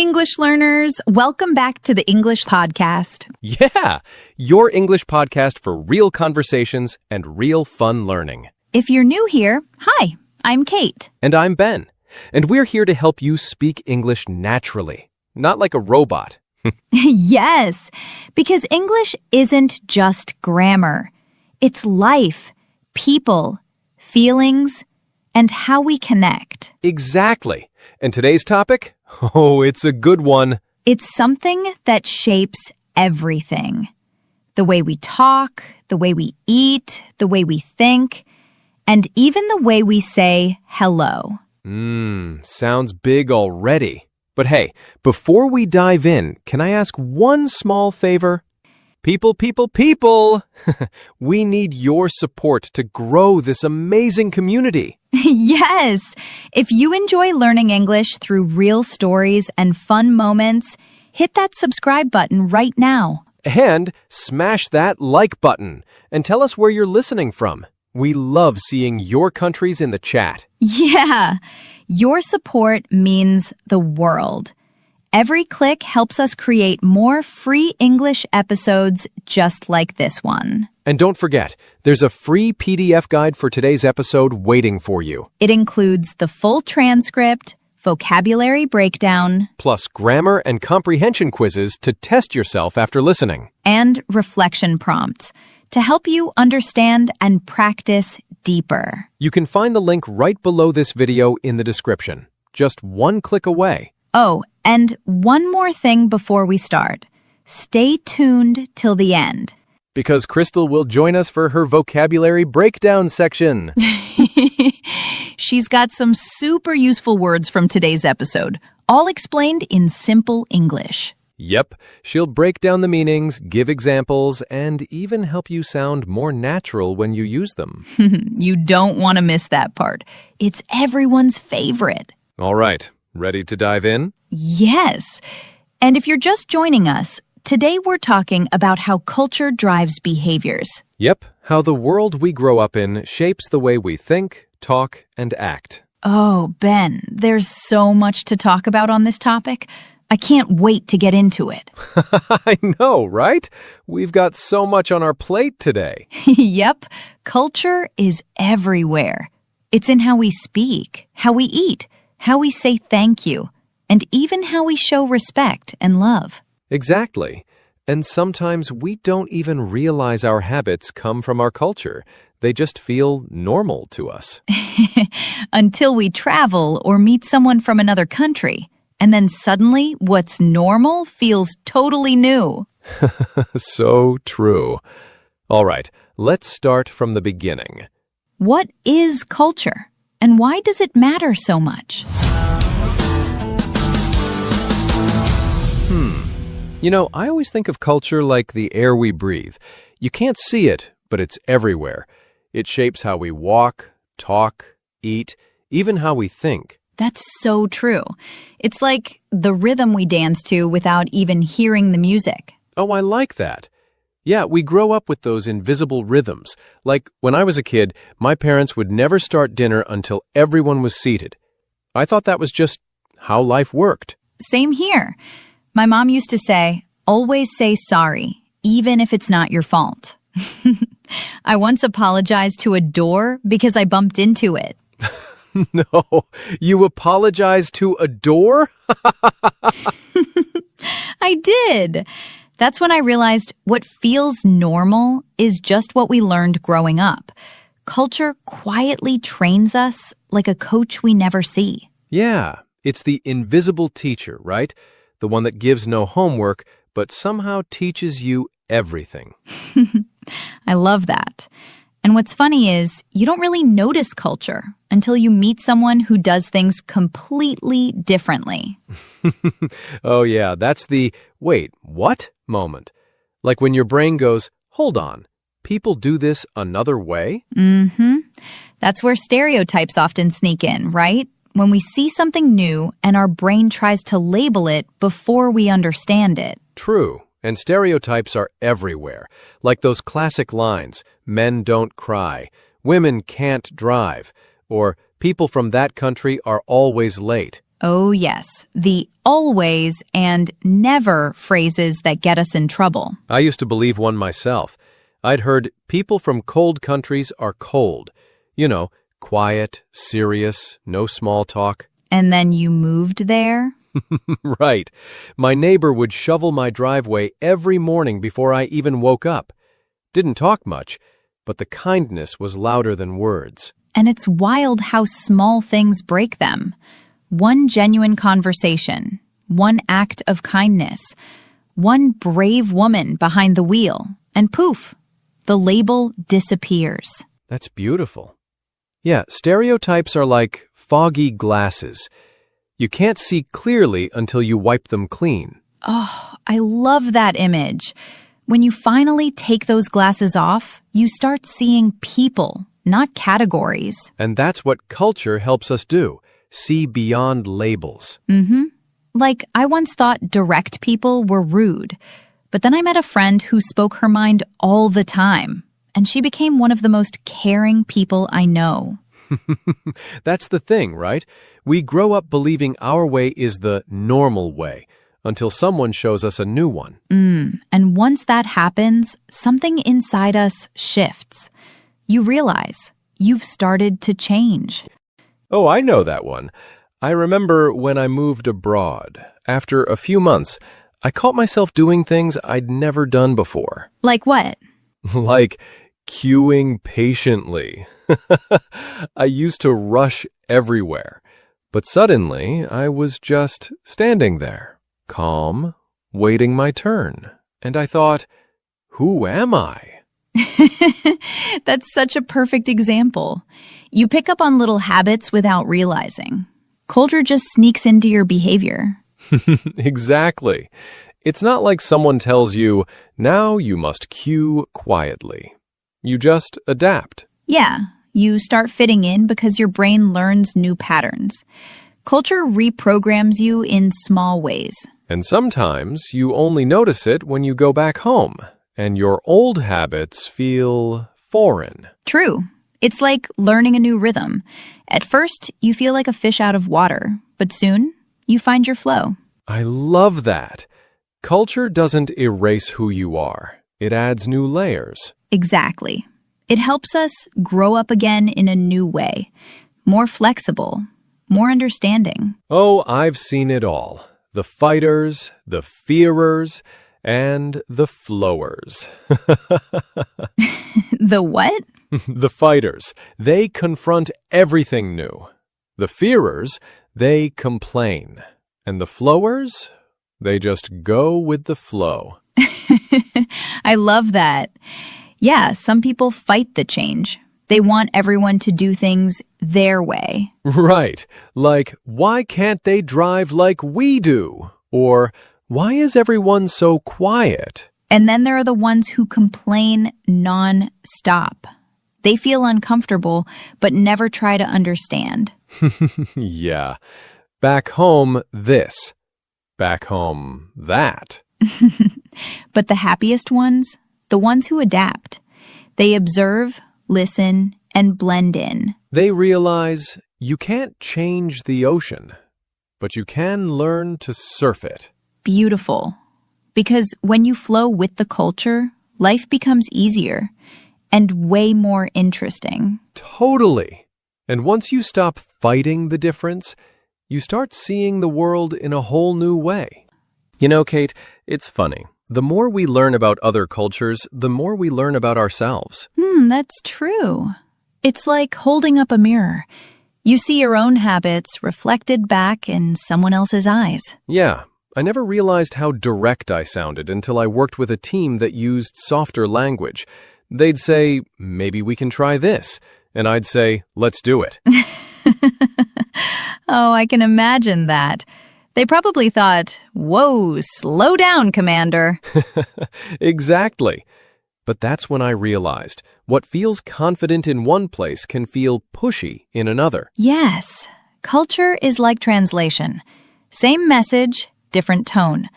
English learners. Welcome back to the English podcast. Yeah, your English podcast for real conversations and real fun learning. If you're new here, hi, I'm Kate. And I'm Ben. And we're here to help you speak English naturally, not like a robot. Yes, because English isn't just grammar. It's life, people, feelings, and how we connect. Exactly. And today's topic? Oh, it's a good one. It's something that shapes everything. The way we talk, the way we eat, the way we think, and even the way we say hello. Sounds big already. But hey, before we dive in, can I ask one small favor? People, we need your support to grow this amazing community. Yes! If you enjoy learning English through real stories and fun moments, hit that subscribe button right now. And smash that like button and tell us where you're listening from. We love seeing your countries in the chat. Yeah! Your support means the world. Every click helps us create more free English episodes just like this one. And don't forget, there's a free PDF guide for today's episode waiting for you. It includes the full transcript, vocabulary breakdown, plus grammar and comprehension quizzes to test yourself after listening. And reflection prompts to help you understand and practice deeper. You can find the link right below this video in the description. Just one click away. Oh, and one more thing before we start. Stay tuned till the end. Because Crystal will join us for her vocabulary breakdown section. She's got some super useful words from today's episode, all explained in simple English. Yep, she'll break down the meanings, give examples, and even help you sound more natural when you use them. You don't want to miss that part. It's everyone's favorite. All right, ready to dive in? Yes. And if you're just joining us, today we're talking about how culture drives behaviors. Yep, how the world we grow up in shapes the way we think, talk, and act. Oh, Ben, there's so much to talk about on this topic. I can't wait to get into it. I know, right? We've got so much on our plate today. Yep, culture is everywhere. It's in how we speak, how we eat, how we say thank you, and even how we show respect and love. Exactly. And sometimes we don't even realize our habits come from our culture. They just feel normal to us. Until we travel or meet someone from another country. And then suddenly, what's normal feels totally new. So true. All right, let's start from the beginning. What is culture? And why does it matter so much? You know, I always think of culture like the air we breathe. You can't see it, but it's everywhere. It shapes how we walk, talk, eat, even how we think. That's so true. It's like the rhythm we dance to without even hearing the music. Oh, I like that. Yeah, we grow up with those invisible rhythms. Like when I was a kid, my parents would never start dinner until everyone was seated. I thought that was just how life worked. Same here. My mom used to say, always say sorry, even if it's not your fault. I once apologized to a door because I bumped into it. No, you apologized to a door? I did. That's when I realized what feels normal is just what we learned growing up. Culture quietly trains us like a coach we never see. Yeah, it's the invisible teacher, right? The one that gives no homework, but somehow teaches you everything. I love that. And what's funny is you don't really notice culture until you meet someone who does things completely differently. Oh yeah, that's the wait, what moment. Like when your brain goes, hold on, people do this another way? That's where stereotypes often sneak in, right? When we see something new and our brain tries to label it before we understand it. True. And stereotypes are everywhere. Like those classic lines, men don't cry, women can't drive, or people from that country are always late. Oh, yes, the always and never phrases that get us in trouble. I used to believe one myself. I'd heard people from cold countries are cold. You know, quiet, serious, no small talk. And then you moved there? Right. My neighbor would shovel my driveway every morning before I even woke up. Didn't talk much, but the kindness was louder than words. And it's wild how small things break them. One genuine conversation, one act of kindness, one brave woman behind the wheel, and poof, the label disappears. That's beautiful. Yeah, stereotypes are like foggy glasses. You can't see clearly until you wipe them clean. Oh, I love that image. When you finally take those glasses off, you start seeing people, not categories. And that's what culture helps us do. See beyond labels. Like, I once thought direct people were rude, but then I met a friend who spoke her mind all the time, and she became one of the most caring people I know. That's the thing, right? We grow up believing our way is the normal way until someone shows us a new one. And once that happens, something inside us shifts. You realize you've started to change. Oh, I know that one. I remember when I moved abroad. After a few months, I caught myself doing things I'd never done before. Like what? Like queuing patiently. I used to rush everywhere. But suddenly, I was just standing there, calm, waiting my turn. And I thought, who am I? That's such a perfect example. You pick up on little habits without realizing. Culture just sneaks into your behavior. Exactly. It's not like someone tells you, now you must queue quietly. You just adapt. Yeah, you start fitting in because your brain learns new patterns. Culture reprograms you in small ways. And sometimes you only notice it when you go back home, and your old habits feel foreign. True. It's like learning a new rhythm. At first, you feel like a fish out of water, but soon, you find your flow. I love that. Culture doesn't erase who you are. It adds new layers. Exactly. It helps us grow up again in a new way. More flexible, more understanding. Oh, I've seen it all. The fighters, the fearers, and the flowers. The what? The fighters, they confront everything new. The fearers, they complain. And the flowers, they just go with the flow. I love that. Yeah, some people fight the change. They want everyone to do things their way. Right. Like, why can't they drive like we do? Or, why is everyone so quiet? And then there are the ones who complain non-stop. They feel uncomfortable, but never try to understand. Yeah. Back home, this. Back home, that. But the happiest ones, the ones who adapt. They observe, listen, and blend in. They realize you can't change the ocean, but you can learn to surf it. Beautiful. Because when you flow with the culture, life becomes easier and way more interesting. Totally. And once you stop fighting the difference, you start seeing the world in a whole new way. You know, Kate, it's funny. The more we learn about other cultures, the more we learn about ourselves. That's true. It's like holding up a mirror. You see your own habits reflected back in someone else's eyes. Yeah, I never realized how direct I sounded until I worked with a team that used softer language. They'd say, maybe we can try this. And I'd say, let's do it. Oh, I can imagine that. They probably thought, whoa, slow down, Commander. Exactly. But that's when I realized what feels confident in one place can feel pushy in another. Yes, culture is like translation. Same message, different tone.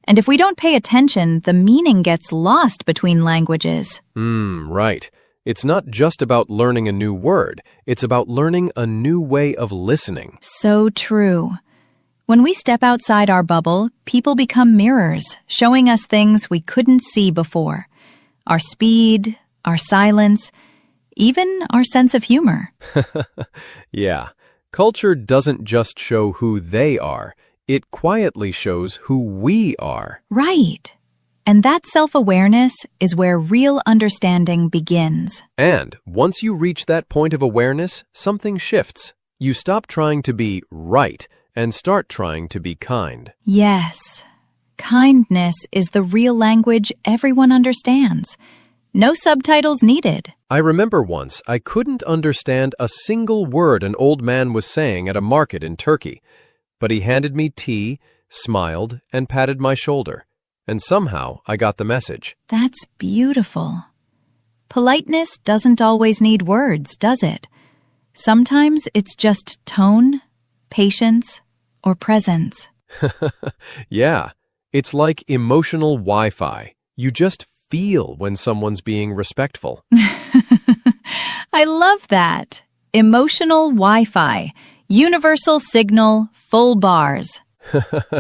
And if we don't pay attention, the meaning gets lost between languages. Right. It's not just about learning a new word. It's about learning a new way of listening. So true. When we step outside our bubble, people become mirrors, showing us things we couldn't see before. Our speed, our silence, even our sense of humor. Yeah, culture doesn't just show who they are, it quietly shows who we are. Right. And that self-awareness is where real understanding begins. And once you reach that point of awareness, something shifts. You stop trying to be right and start trying to be kind. Yes. Kindness is the real language everyone understands. No subtitles needed. I remember once I couldn't understand a single word an old man was saying at a market in Turkey, but he handed me tea, smiled, and patted my shoulder. And somehow I got the message. That's beautiful. Politeness doesn't always need words, does it? Sometimes it's just tone, patience, or presence. Yeah, it's like emotional Wi-Fi. You just feel when someone's being respectful. I love that. Emotional Wi-Fi. Universal signal, full bars.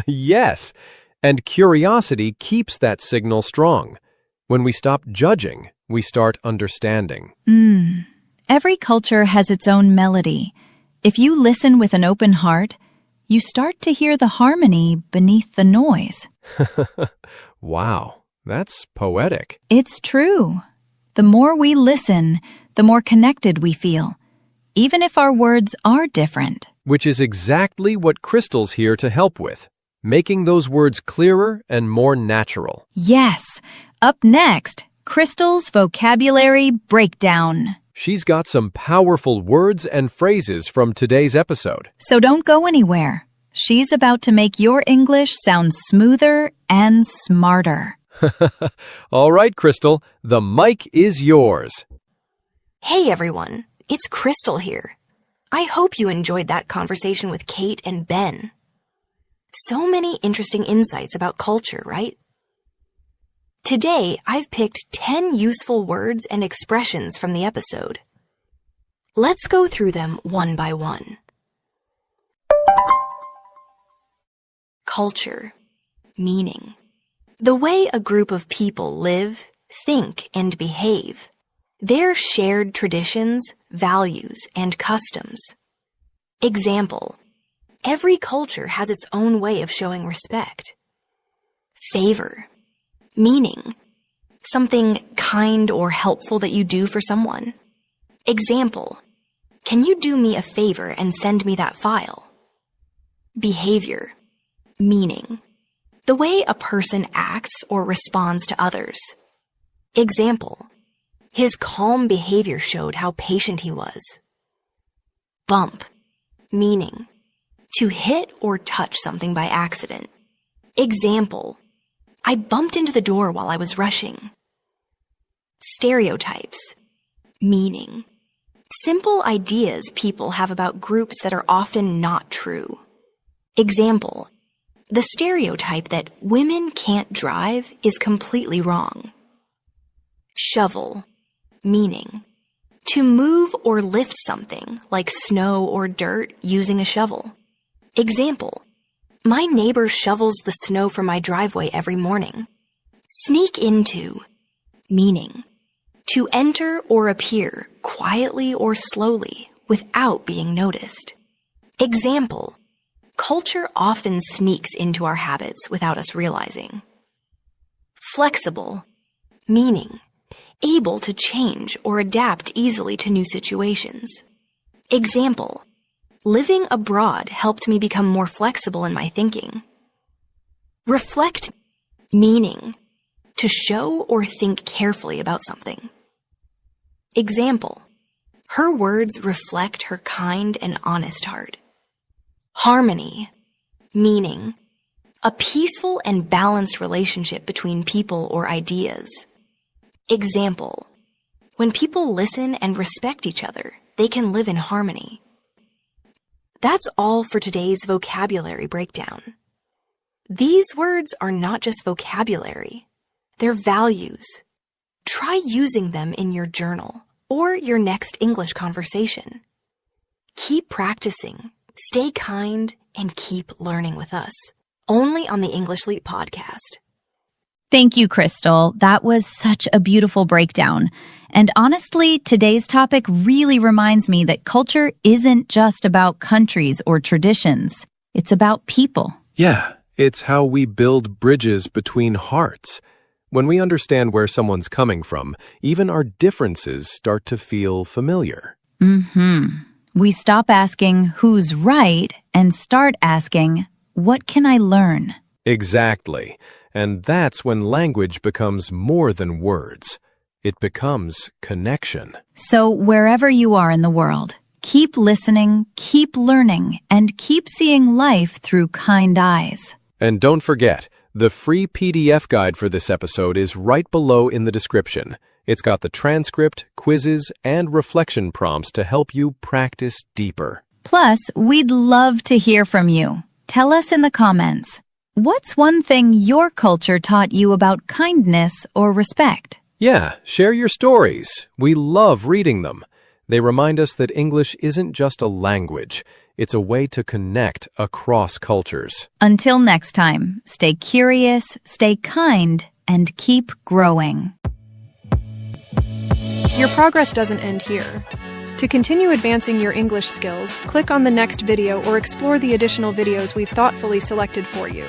Yes, and curiosity keeps that signal strong. When we stop judging, we start understanding. Every culture has its own melody. If you listen with an open heart, you start to hear the harmony beneath the noise. Wow, that's poetic. It's true. The more we listen, the more connected we feel, even if our words are different. Which is exactly what Crystal's here to help with, making those words clearer and more natural. Yes. Up next, Crystal's vocabulary breakdown. She's got some powerful words and phrases from today's episode. So don't go anywhere. She's about to make your English sound smoother and smarter. All right, Crystal, the mic is yours. Hey everyone, it's Crystal here. I hope you enjoyed that conversation with Kate and Ben. So many interesting insights about culture, right? Today, I've picked 10 useful words and expressions from the episode. Let's go through them one by one. Culture. Meaning. The way a group of people live, think, and behave. Their shared traditions, values, and customs. Example. Every culture has its own way of showing respect. Favor. Meaning. Something kind or helpful that you do for someone. Example. Can you do me a favor and send me that file? Behavior. Meaning. The way a person acts or responds to others. Example. His calm behavior showed how patient he was. Bump. Meaning. To hit or touch something by accident. Example. I bumped into the door while I was rushing. Stereotypes. Meaning. Simple ideas people have about groups that are often not true. Example. The stereotype that women can't drive is completely wrong. Shovel. Meaning. To move or lift something, like snow or dirt, using a shovel. Example. My neighbor shovels the snow from my driveway every morning. Sneak into. Meaning. To enter or appear quietly or slowly without being noticed. Example. Culture often sneaks into our habits without us realizing. Flexible. Meaning. Able to change or adapt easily to new situations. Example. Living abroad helped me become more flexible in my thinking. Reflect. Meaning. To show or think carefully about something. Example. Her words reflect her kind and honest heart. Harmony. Meaning. A peaceful and balanced relationship between people or ideas. Example. When people listen and respect each other, they can live in harmony. That's all for today's vocabulary breakdown. These words are not just vocabulary. They're values. Try using them in your journal or your next English conversation. Keep practicing, stay kind, and keep learning with us. Only on the English Leap podcast. Thank you, Crystal. That was such a beautiful breakdown. And honestly, today's topic really reminds me that culture isn't just about countries or traditions. It's about people. Yeah, it's how we build bridges between hearts. When we understand where someone's coming from, even our differences start to feel familiar. We stop asking who's right and start asking, what can I learn? Exactly. And that's when language becomes more than words. It becomes connection. So wherever you are in the world, keep listening, keep learning, and keep seeing life through kind eyes. And don't forget, the free PDF guide for this episode is right below in the description. It's got the transcript, quizzes, and reflection prompts to help you practice deeper. Plus, we'd love to hear from you. Tell us in the comments, what's one thing your culture taught you about kindness or respect? Yeah, share your stories. We love reading them. They remind us that English isn't just a language. It's a way to connect across cultures. Until next time, stay curious, stay kind, and keep growing. Your progress doesn't end here. To continue advancing your English skills, click on the next video or explore the additional videos we've thoughtfully selected for you.